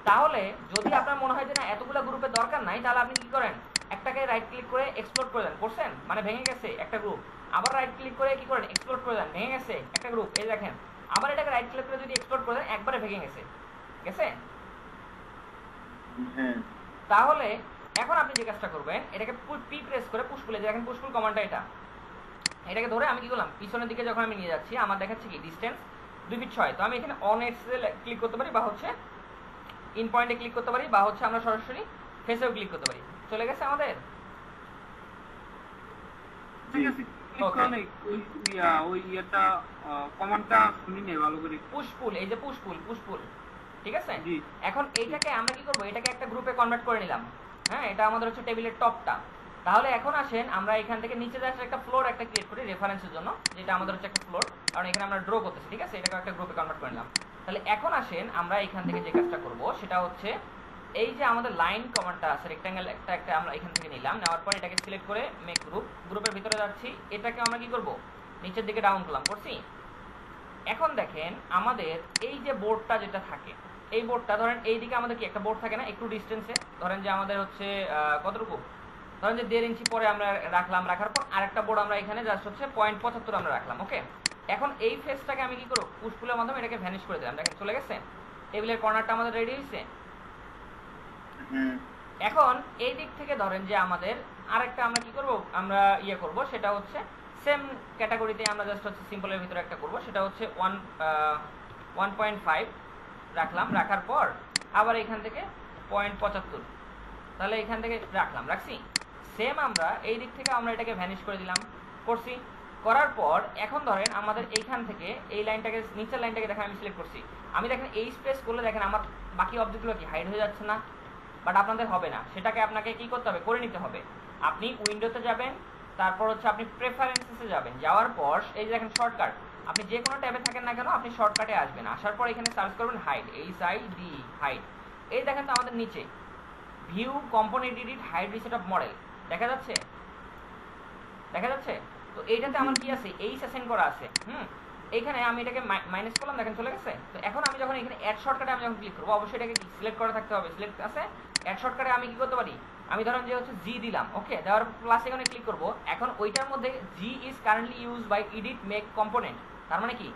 তাহলে যদি আপনার মনে হয় যে না এতগুলো গ্রুপের দরকার নাই, তাহলে আপনি কি করেন, একটাকে রাইট ক্লিক করে এক্সপ্লোর করে দেন, করছেন মানে ভেঙে গেছে একটা গ্রুপ, আবার রাইট ক্লিক করে কি করেন, এক্সপ্লোর করে দেন, ভেঙে গেছে একটা গ্রুপ, এই দেখেন আবার এটাকে রাইট ক্লিক করে যদি এক্সপ্লোর করে দেন একবারে ভেঙে গেছে। তাহলে এখন আপনি যে কাজটা করবেন, এটাকে পি প্রেস করে পুশ পুলে, দেখেন পুশ পুল কমান্ডটা এটাকে ধরে আমি কি করলাম, পিছনের দিকে যখন আমি নিয়ে যাচ্ছি আমার দেখাচ্ছে কি ডিসটেন্স 2 ফিট 6। তো আমি এখানে অন এক্সেল ক্লিক করতে পারি, বা হচ্ছে ইন পয়েন্টে ক্লিক করতে পারি, বা হচ্ছে আমরা সরাসরি ফেসেও ক্লিক করতে পারি। চলে গেছে আমাদের, ঠিক আছে। ক্লিক করুন ওই এটা কমান্ডটা শুনি নে ভালো করে। পুশ পুল, এই যে পুশ পুল, ঠিক আছে। এখন এইটাকে আমরা কি করব, এটাকে একটা গ্রুপে কনভার্ট করে নিলাম, হ্যাঁ, এটা আমাদের হচ্ছে টেবিলের টপটা। তাহলে এখন আসেন আমরা এখান থেকে নিচে যাচ্ছে একটা ফ্লোর একটা ক্রিয়েট করি রেফারেন্সের জন্য, যেটা আমাদের হচ্ছে একটা ফ্লোর, কারণ এখানে আমরা ড্র করতেছি, ঠিক আছে, এটাকে একটা গ্রুপে কনভার্ট করে নিলাম। তাহলে এখন আসেন আমরা এখান থেকে যে কাজটা করব সেটা হচ্ছে এই যে আমাদের লাইন কমান্ডটা আছে, রেক্ট্যাঙ্গেল একটা আমরা এখান থেকে নিলাম, নেওয়ার পর এটাকে সিলেক্ট করে মেক গ্রুপের ভিতরে যাচ্ছি, এটাকে আমরা কি করব, নিচের দিকে ডাউন করছি। এখন দেখেন আমাদের এই যে বোর্ডটা যেটা থাকে, এই বোর্ডটা ধরেন এইদিকে আমাদের কি একটা বোর্ড থাকে না একটু ডিস্টেন্সে, ধরেন যে আমাদের হচ্ছে কতটুকু, ধরেন যে 1.5 ইঞ্চি পরে আমরা রাখার পর আরেকটা বোর্ড আমরা এখানে জাস্ট হচ্ছে 0.75 আমরা রাখলাম। ওকে, এখন এই ফেসটাকে আমি কি করব, পুশ পুলের মাধ্যমে এটাকে ভ্যানিশ করে দিলাম, দেখেন চলে গেছে, টেবিলের কর্নারটা আমাদের রেডি হয়েছে। এখন এই দিক থেকে ধরেন যে আমাদের আরেকটা আমরা কি করব, আমরা ইয়ে করব, সেটা হচ্ছে সেম ক্যাটাগরিতে আমরা জাস্ট হচ্ছে সিম্পলের ভিতরে একটা করব, সেটা হচ্ছে 1.5 রাখলাম। রাখার পর আবার এখান থেকে 0.75, তাহলে এখান থেকে রাখছি। সেম আমরা এই দিক থেকে আমরা এটাকে ভ্যানিশ করে দিলাম, করছি। করার পর এখন ধরেন আমাদের এইখান থেকে এই লাইনটাকে, নিচের লাইনটাকে দেখেন আমি সিলেক্ট করছি। আমি দেখেন এই স্পেস করলে দেখেন আমার বাকি অবজেক্টগুলো কি হাইড হয়ে যাচ্ছে না? বাট আপনাদের হবে না, সেটাকে আপনাকে কি করতে হবে, করে নিতে হবে। আপনি উইন্ডোতে যাবেন, তারপর হচ্ছে আপনি প্রেফারেন্সেসে যাবেন, যাওয়ার পর এই যে দেখেন শর্টকাট, আপনি যে কোনো ট্যাবে থাকেন না কেন আপনি শর্টকাটে আসবেন। আসার পর এখানে সার্চ করবেন হাইড, HID হাইড। এই দেখেন তো আমাদের নিচে view component edit hide reset of model দেখা যাচ্ছে, দেখা যাচ্ছে। তো এইটাতে আমার কি আছে, এইচ অ্যাসাইন করা আছে। এইখানে আমি এটাকে মাইনাস করলাম, দেখেন চলে গেছে। তো এখন আমি যখন এখানে অ্যাড শর্টকাটে আমি যখন ক্লিক করবো, অবশ্যই এটাকে সিলেক্ট করা থাকতে হবে, সিলেক্ট আছে। অ্যাড শর্টকাটে আমি কি করতে পারি, আমি ধরেন যে হচ্ছে জি দিলাম, ওকে, দেওয়ার প্লাস এখানে ক্লিক করবো। এখন ওইটার মধ্যে G is currently use by edit make component, তার মানে কি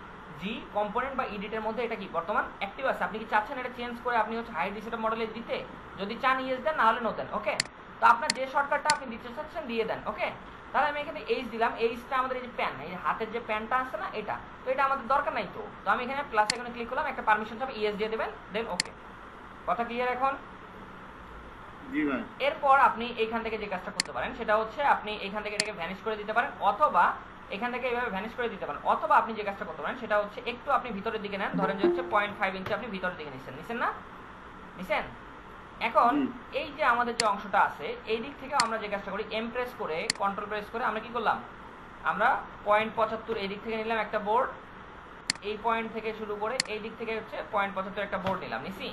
জি কম্পোনেন্ট বা এডিটের মধ্যে এটা কি বর্তমান অ্যাক্টিভ আছে। আপনি কি চাচ্ছেন এটা চেঞ্জ করে আপনি হচ্ছে হাইড রিসেট মডেলে দিতে? যদি চান ইয়েস দেন, না হলে নো দেন, ওকে। তো আপনার যে শর্টকাটটা আপনি দিতে চাচ্ছেন দিয়ে দেন, ওকে। তাহলে আমি এখানে এইচ দিলাম, এইচটা আমাদের এই যে প্যান, এই হাতের যে প্যানটা আছে না, এটা তো এটা আমাদের দরকার নাই। তো আমি এখানে প্লাস এখানে ক্লিক করলাম, একটা পারমিশন চাপ ইয়েস দিয়ে দেবেন, দেন ওকে। কথা ক্লিয়ার এখন? জি ভাই। এরপর আপনি এইখান থেকে যে কাজটা করতে পারেন সেটা হচ্ছে আপনি এইখান থেকে এটাকে ভ্যানিশ করে দিতে পারেন, অথবা এখান থেকে এইভাবে ভ্যানিশ করে দিতে পারেন, অথবা আপনি যে কাজটা করতে পারেন সেটা হচ্ছে একটু আপনি ভিতরের দিকে নেন। ধরেন যে হচ্ছে 0.5 ইঞ্চি আপনি ভিতরের দিকে নিছেন না, নিছেন। এখন এই যে আমাদের যে অংশটা আছে এই দিক থেকে আমরা যে কাজটা করি, এম প্রেস করে কন্ট্রোল প্রেস করে আমরা কি করলাম, আমরা 0.75 এই দিক থেকে নিলাম একটা বোর্ড, এই পয়েন্ট থেকে শুরু করে এই দিক থেকে হচ্ছে 0.75 একটা বোর্ড নিলাম, নিছি।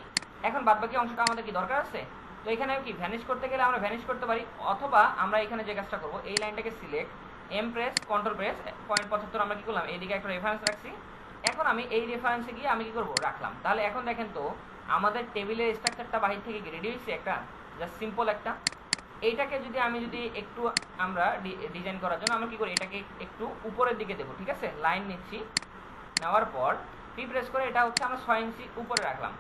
এখন বাদবাকি অংশটা আমাদের কি দরকার আছে? তো এখানে কি ভ্যানিশ করতে গেলে আমরা ভ্যানিশ করতে পারি, অথবা আমরা এখানে যে কাজটা করব, এই লাইনটাকে select, M press control press 0.75 আমরা কি করলাম, এইদিকে একটা রেফারেন্স রাখছি। এখন আমি এই রেফারেন্সে গিয়ে আমি কি করব, রাখলাম। তাহলে এখন দেখেন তো আমাদের টেবিলের স্ট্রাকচারটা বাহির থেকে কি রেডি হয়েছে, একটা জাস্ট সিম্পল একটা। এইটাকে যদি আমি একটু আমরা ডিজাইন করার জন্য আমরা কি করি, এটাকে একটু উপরের দিকে দেবো, ঠিক আছে। লাইন নিচ্ছি, নেওয়ার পর পি প্রেস করে এটা হচ্ছে আমরা 6 ইঞ্চি উপরে রাখলাম,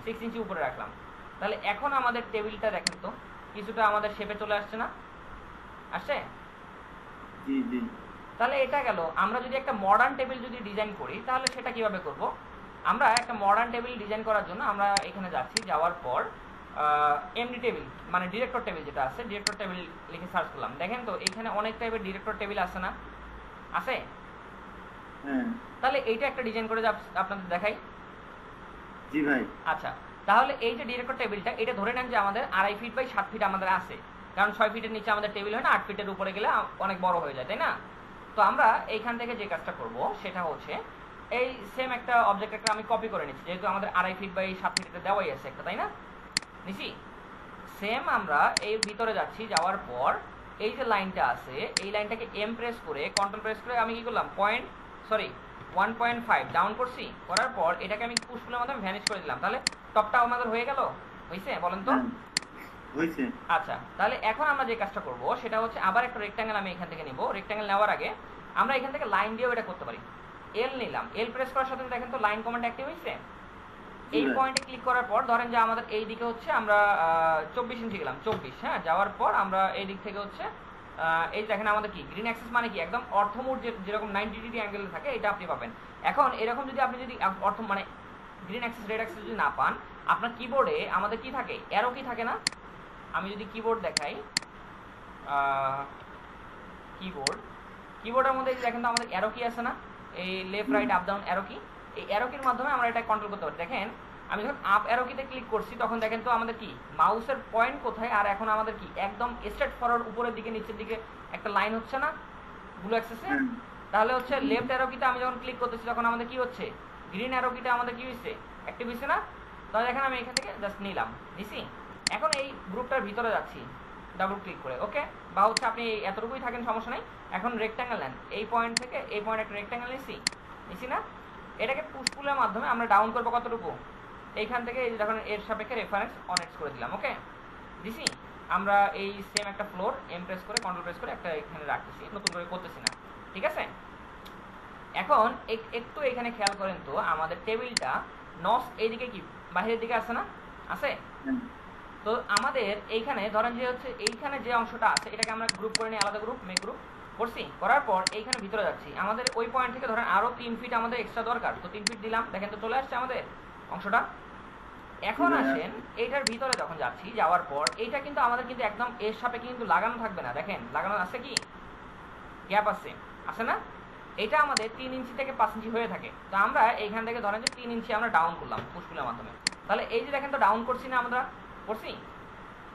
6 ইঞ্চি উপরে রাখলাম। তাহলে এখন আমাদের টেবিলটা দেখেন তো কিছুটা আমাদের শেপে চলে আসছে না, আসছে? জি জি। তাহলে এটা গেল। আমরা যদি একটা মডার্ন টেবিল যদি ডিজাইন করি তাহলে সেটা কিভাবে করব, আমরা একটা মডার্ন টেবিল ডিজাইন করার জন্য আমরা এখানে যাচ্ছি, যাওয়ার পর এমডি টেবিল মানে ডিরেক্টর টেবিল যেটা আছে, ডিরেক্টর টেবিল লিখে সার্চ করলাম। দেখেন তো এখানে অনেক টাইপের ডিরেক্টর টেবিল আছে না, আছে? হ্যাঁ। তাহলে এইটা একটা ডিজাইন করে আপনাদের দেখাই। জি ভাই। আচ্ছা, তাহলে এই যে ডিরেক্টর টেবিলটা, এটা ধরে নেন যে আমাদের 2.5 ফিট বাই 7 ফিট আমাদের আছে, কারণ 6 ফিটের নিচে আমাদের টেবিল হয় না, 8 ফিটের উপরে গেলে অনেক বড় হয়ে যায়, তাই না? তো আমরা এইখান থেকে যে কাজটা করব সেটা হচ্ছে এই সেম একটা অবজেক্ট একটা আমি কপি করে নিচ্ছি, যেহেতু আমাদের 2.5 ফিট বাই 7 ফিট এটা দেওয়াই আছে একটা, তাই না? নিছি। সেম আমরা এই ভিতরে যাচ্ছি, যাওয়ার পর এই যে লাইনটা আছে এই লাইনটাকে এম প্রেস করে কন্ট্রোল প্রেস করে আমি কি করলাম, 1.5 ডাউন করছি। করার পর এটাকে আমি পুশ পুলের মাধ্যমে ভ্যানিশ করে দিলাম। তাহলে টপটা আমাদের হয়ে গেল, হইছে? বলেন তো। হইছে। আচ্ছা, তাহলে এখন আমরা যে কাজটা করব সেটা হচ্ছে আবার একটা রেক্ট্যাঙ্গেল আমি এখান থেকে নিব। রেক্ট্যাঙ্গেল নেওয়ার আগে আমরা এখান থেকে লাইন দিয়েও এটা করতে পারি। এল নিলাম, এল প্রেস করার সাথে দেখেন তো লাইন কমান্ড অ্যাক্টিভ হইছে। এই পয়েন্টে ক্লিক করার পর ধরেন যে আমাদের এই দিকে হচ্ছে আমরা 24 ইঞ্চি গেলাম, 24, হ্যাঁ। যাওয়ার পর আমরা এই দিক থেকে হচ্ছে এই দেখেন আমাদের কি গ্রিন অ্যাক্সেস মানে কি একদম অর্থমুড যেরকম 90 ডিগ্রি অ্যাঙ্গেলে থাকে এটা আপনি পাবেন। এখন এরকম যদি আপনি যদি অর্থ মানে গ্রিন অ্যাক্সেস রেড অ্যাক্সেস যদি না পান, আপনার কিবোর্ডে আমাদের কি থাকে, অ্যারো কি থাকে না? আমি যদি কিবোর্ড দেখাই, কিবোর্ডের মধ্যে দেখেন তো আমাদের অ্যারো কি আছে না, এই left right up down arrow কি, এই অ্যারো কির মাধ্যমে আমরা এটা কন্ট্রোল করতে পারি। দেখেন আমি যখন আপ অ্যারো কিতে ক্লিক করছি তখন দেখেন তো আমাদের কি মাউসের পয়েন্ট কোথায়, আর এখন আমাদের কি একদম স্ট্রেট ফরওয়ার্ড উপরের দিকে নিচের দিকে একটা লাইন হচ্ছে না ব্লু অ্যাক্সেসে। তাহলে হচ্ছে লেফট অ্যারো কিতে আমি যখন ক্লিক করতেছি তখন আমাদের কি হচ্ছে, গ্রিন অ্যারো কিটা আমাদের কি হয়েছে, অ্যাক্টিভ হয়েছে না? তাহলে দেখেন আমি এখান থেকে জাস্ট নিলাম, নিছি। এখন এই গ্রুপটার ভিতরে যাচ্ছি ডাবল ক্লিক করে, ওকে। বা হচ্ছে আপনি এতটুকুই থাকেন সমস্যা নাই। এখন রেক্ট্যাঙ্গেল নেন, এই পয়েন্ট থেকে এই পয়েন্ট একটা রেক্ট্যাঙ্গেল নিছি না? এটাকে পুশ পুলের মাধ্যমে আমরা ডাউন করবো কতটুকু, এইখান থেকে যখন এর সাপেক্ষে রেফারেন্স অন এক্স করে দিলাম, ওকে দিছি। আমরা এই সেম একটা ফ্লোর এম প্রেস করে কন্ট্রোল প্রেস করে একটা এখানে রাখতেছি, নতুন করে করতেছি না, ঠিক আছে। এখন একটু এখানে খেয়াল করেন তো আমাদের টেবিলটা নস এইদিকে কি বাহিরের দিকে আছে না, আছে? তো আমাদের এইখানে ধরেন যে হচ্ছে এইখানে যে অংশটা আছে এটাকে আমরা গ্রুপ করে নিই, আলাদা গ্রুপ, মেক গ্রুপ করছি। করার পর এইখানে ভিতরে যাচ্ছি, আমাদের ওই পয়েন্ট থেকে ধরেন আরো 3 ফিট আমাদের এক্সট্রা দরকার, তো 3 ফিট দিলাম, দেখেন তো চলে আসছে আমাদের অংশটা। এখন আসেন এইটার ভিতরে যখন যাচ্ছি, যাওয়ার পর এইটা কিন্তু আমাদের কিন্তু একদম এর সাপেক্ষে কিন্তু লাগানো থাকবে না, দেখেন লাগানো আছে কি গ্যাপ আছে না, এটা আমাদের 3 ইঞ্চি থেকে 5 ইঞ্চি হয়ে থাকে। তো আমরা এইখান থেকে ধরেন যে 3 ইঞ্চি আমরা ডাউন করলাম পুশপুলের মাধ্যমে, তাহলে এই যে দেখেন তো ডাউন করছি না আমরা, করছি।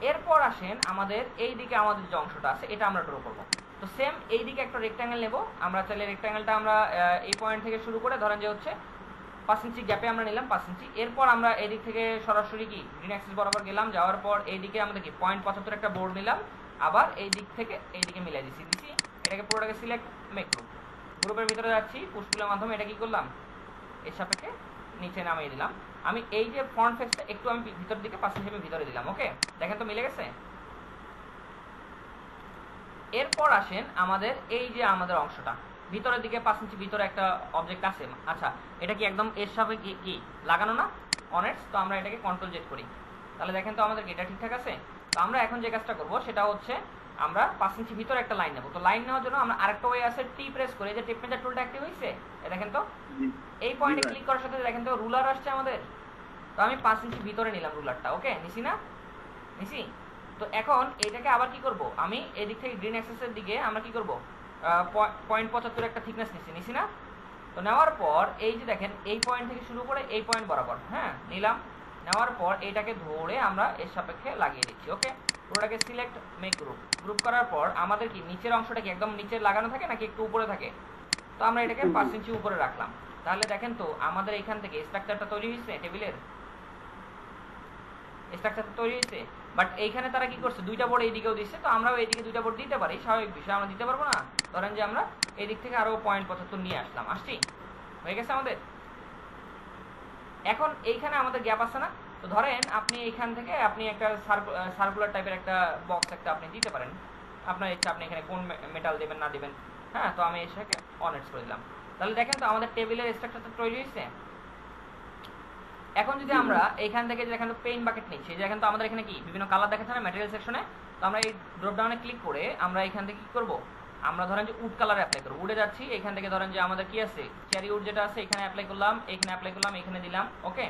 এরপর আসেন আমাদের এই দিকে আমাদের যে অংশটা আছে এটা আমরা ড্র করব। তো সেম এই দিকে একটা রেক্ট্যাঙ্গেল নেব আমরা, চাইলে রেক্ট্যাঙ্গেলটা আমরা এই পয়েন্ট থেকে শুরু করে ধরেন যে হচ্ছে 5 ইঞ্চি গ্যাপে আমরা নিলাম 5 ইঞ্চি। এরপর আমরা এই দিক থেকে সরাসরি কি গ্রিন অ্যাক্সিস বরাবর গেলাম, যাওয়ার পর এই দিকে আমাদের কি 0.75 একটা বোর্ড নিলাম, আবার এই দিক থেকে এই দিকে মিলাই দিছি, এটাকে পুরোটাকে সিলেক্ট, মেক গ্রুপ, গ্রুপের ভিতরে যাচ্ছি পুশপুলের মাধ্যমে, এটা কি করলাম এর সাপেক্ষে নিচে নামিয়ে দিলাম। আমি এই যে ফ্রন্ট ফেসটা একটু আমি ভিতরের দিকে 5 ইঞ্চি আমি ভিতরে দিলাম, ওকে দেখেন তো মিলে গেছে। এরপর আসেন আমাদের এই যে আমাদের অংশটা ভিতরের দিকে 5 ইঞ্চি ভিতরে একটা অবজেক্ট আছে, আচ্ছা এটা কি একদম এর সাপেক্ষে কি লাগানো না অনেটস, তো আমরা এটাকে কন্ট্রোল জেড করি, তাহলে দেখেন তো আমাদের এটা ঠিকঠাক আছে। তো আমরা এখন যে কাজটা করব সেটা হচ্ছে আমরা 5 ইঞ্চি ভিতরে একটা লাইন নেব। তো লাইন নেওয়ার জন্য আমরা আরেকটা ওয়ে আছে, টি প্রেস করে, যে টেপ মেজার টুলটা অ্যাক্টিভ হয়েছে, দেখেন তো এই পয়েন্টে ক্লিক করার সাথে দেখেন তো রুলার আসছে আমাদের। তো আমি 5 ইঞ্চি ভিতরে নিলাম রুলারটা, ওকে নিছি না, নিছি। তো এখন এটাকে আবার কি করব, আমি এদিক থেকে গ্রিন অ্যাক্সেসের দিকে আমরা কি করব 0.75 একটা থিকনেস নিছি না। তো নেওয়ার পর এই যে দেখেন এই পয়েন্ট থেকে শুরু করে এই পয়েন্ট বরাবর, হ্যাঁ নিলাম, নেওয়ার পর এইটাকে ধরে আমরা এর সাপেক্ষে লাগিয়ে দিচ্ছি, ওকে পুরোটাকে সিলেক্ট, মেক গ্রুপ, গ্রুপ করার পর আমাদের কি নিচের অংশটা কি একদম নিচে লাগানো থাকে নাকি একটু উপরে থাকে, তো আমরা এটাকে 5 ইঞ্চি উপরে রাখলাম। তাহলে দেখেন তো আমাদের এখান থেকে স্ট্রাকচারটা তৈরি হয়েছে, টেবিলের স্ট্রাকচারটা তৈরি হয়েছে। বাট এইখানে তারা কি করছে, দুইটা বোর্ড এইদিকেও দিচ্ছে, তো আমরাও এইদিকে দুইটা বোর্ড দিতে পারি, স্বাভাবিক বিষয়, আমরা দিতে পারবো না, ধরেন যে আমরা এই দিক থেকে আরো 0.75 নিয়ে আসলাম, আসছি, হয়ে গেছে আমাদের। এখন এইখানে আমাদের গ্যাপ আছে না, তো ধরেন আপনি এইখান থেকে আপনি একটা সার্কুলার টাইপের একটা বক্স একটা আপনি দিতে পারেন, আপনার ইচ্ছা আপনি এখানে কোন মেটাল দেবেন না দেবেন, হ্যাঁ তো আমি এটাকে অনেটস করে দিলাম। তাহলে দেখেন তো আমাদের টেবিলের স্ট্রাকচারটা তৈরি হয়েছে। এখন যদি আমরা এইখান থেকে যে দেখেন তো পেইন্ট বাকেট নিচ্ছি, যে দেখেন তো আমাদের এখানে কি বিভিন্ন কালার দেখাচ্ছে না ম্যাটেরিয়াল সেকশনে, তো আমরা এই ড্রপ ডাউনে ক্লিক করে আমরা এখান থেকে কি করব, আমরা ধরেন যে উড কালার অ্যাপ্লাই করব, উডে যাচ্ছি, এখান থেকে ধরেন যে আমাদের কি আছে চেরি উড যেটা আছে এখানে অ্যাপ্লাই করলাম, এখানে অ্যাপ্লাই করলাম, এখানে দিলাম, ওকে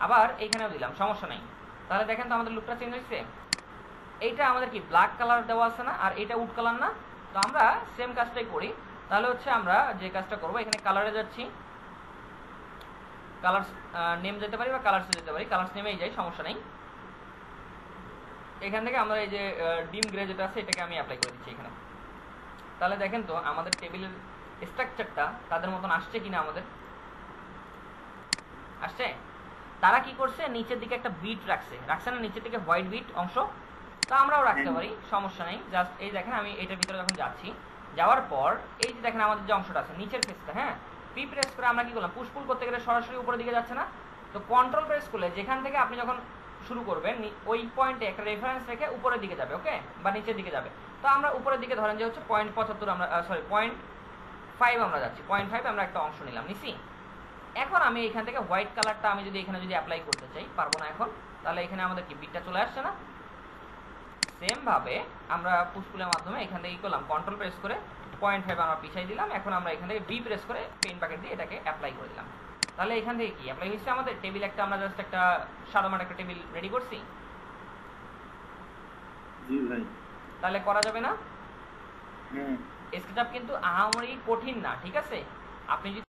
আবার এইখানেও দিলাম, সমস্যা নাই। তাহলে দেখেন তো আমাদের লুকটা চেঞ্জ হয়েছে। এইটা আমাদের কি ব্ল্যাক কালার দেওয়া আছে না, আর এটা উড কালার না, তো আমরা সেম কাজটাই করি। তাহলে হচ্ছে আমরা যে কাজটা করব, এখানে কালারে যাচ্ছি, কালার্স নেম যেতে পারি বা কালার্সে যেতে পারি, কালার্স নেমেই যাই, সমস্যা নেই। এখান থেকে আমরা এই যে ডিম গ্রে যেটা আছে এটাকে আমি অ্যাপ্লাই করে দিচ্ছি এখানে। তাহলে দেখেন তো আমাদের টেবিলের স্ট্রাকচারটা তাদের মতন আসছে কিনা, আমাদের আসছে। তারা কি করছে, নিচের দিকে একটা বিট রাখছে না, নিচের দিকে হোয়াইট বিট অংশ, তা আমরাও রাখতে পারি, সমস্যা নেই। জাস্ট এই দেখেন আমি এটার ভিতরে যখন যাচ্ছি, যাওয়ার পর এই যে দেখেন আমাদের যে অংশটা আছে নিচের ফেসটা, হ্যাঁ পি প্রেস করে আমরা কি করলাম, পুশ পুল করতে গেলে সরাসরি উপরের দিকে যাচ্ছে না, তো কন্ট্রোল প্রেস করলে যেখান থেকে আপনি যখন শুরু করবেন ওই পয়েন্টে একটা রেফারেন্স রেখে উপরের দিকে যাবে, ওকে বা নিচের দিকে যাবে। তো আমরা উপরের দিকে ধরেন যে হচ্ছে 0.75 আমরা 0.5 আমরা যাচ্ছি, 0.5 আমরা একটা অংশ নিলাম, নিছি। এখন আমি এখান থেকে হোয়াইট কালারটা আমি যদি এখানে যদি অ্যাপ্লাই করতে চাই, পারবো না এখন, তাহলে এখানে আমাদের কি বিটটা চলে আসছে না। সেম ভাবে আমরা পুশপুলের মাধ্যমে এখান থেকে কি করলাম, কন্ট্রোল প্রেস করে 0.5 আমরা পিছাই দিলাম। এখন আমরা এখান থেকে বি প্রেস করে পেইন্ট বাকেট দিয়ে এটাকে অ্যাপ্লাই করে দিলাম। তাহলে এখান থেকে কি অ্যাপ্লাই হচ্ছে, আমাদের টেবিল একটা আমরা জাস্ট একটা সাধারণ একটা টেবিল রেডি করছি। জি ভাই, তাহলে করা যাবে না। হ্যাঁ স্কেচআপ কিন্তু আহামরি কঠিন না, ঠিক আছে। আপনি যদি